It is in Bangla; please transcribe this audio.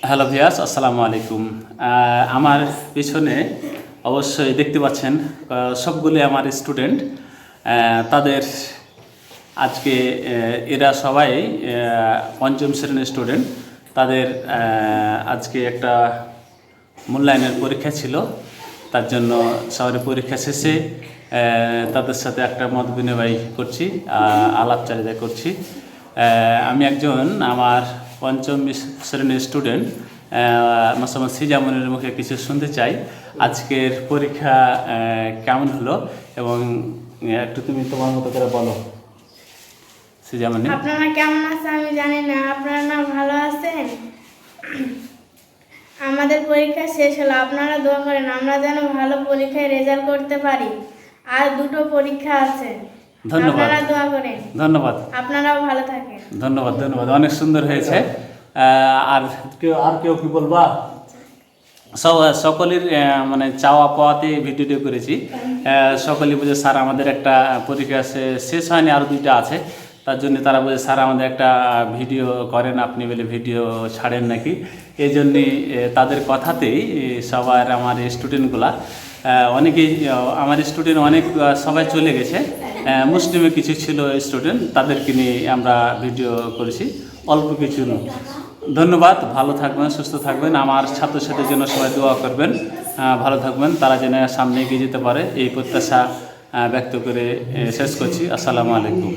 হ্যালো ভিয়াস, আসসালামু আলাইকুম। আমার পিছনে অবশ্যই দেখতে পাচ্ছেন সবগুলি আমার স্টুডেন্ট। তাদের আজকে এরা সবাই পঞ্চম শ্রেণীর স্টুডেন্ট। তাদের আজকে একটা মূল্যায়নের পরীক্ষা ছিল, তার জন্য সবার পরীক্ষা শেষে তাদের সাথে একটা মত বিনিময় করছি, আলাপচারিতা করছি। আমি একজন আমার পঞ্চম শ্রেণীর স্টুডেন্ট মোসাম্মদ সিজামনের মুখে কিছু শুনতে চাই। আজকের পরীক্ষা কেমন হলো এবং একটু তুমি তোমার মতো করে বলো সিজামনি। আপনারা কেমন আছেন আমি জানি না, আপনারা না ভালো আছেন? আমাদের পরীক্ষা শেষ হলো, আপনারা দোয়া করেন আমরা যেন ভালো পরীক্ষায় রেজাল্ট করতে পারি। আর দুটো পরীক্ষা আছে, আপনারা দোয়া করেন। ধন্যবাদ। আপনারাও ভালো থাকেন। ধন্যবাদ ধন্যবাদ, অনেক সুন্দর হয়েছে। আর কেউ কি বলবা? সকলের মানে চাওয়া পাওয়াতে ভিডিওটি করেছি। সকলেই বুঝে স্যার আমাদের একটা পরীক্ষা শেষ হয়নি, আরও দুইটা আছে, তার জন্য তারা বলে স্যার আমাদের একটা ভিডিও করেন, আপনি বলে ভিডিও ছাড়েন নাকি। এই জন্যে তাদের কথাতেই সবার আমার স্টুডেন্টগুলা অনেকেই আমার স্টুডেন্ট অনেক সবাই চলে গেছে। মুসলিমে কিছু ছিল স্টুডেন্ট, তাদেরকে নিয়ে আমরা ভিডিও করেছি, অল্প কিছু। ধন্যবাদ, ভালো থাকবেন, সুস্থ থাকবেন। আমার ছাত্রছাত্রীর জন্য সবাই দোয়া করবেন, ভালো থাকবেন, তারা যেন সামনে এগিয়ে যেতে পারে এই প্রত্যাশা ব্যক্ত করে শেষ করছি। আসসালামু আলাইকুম।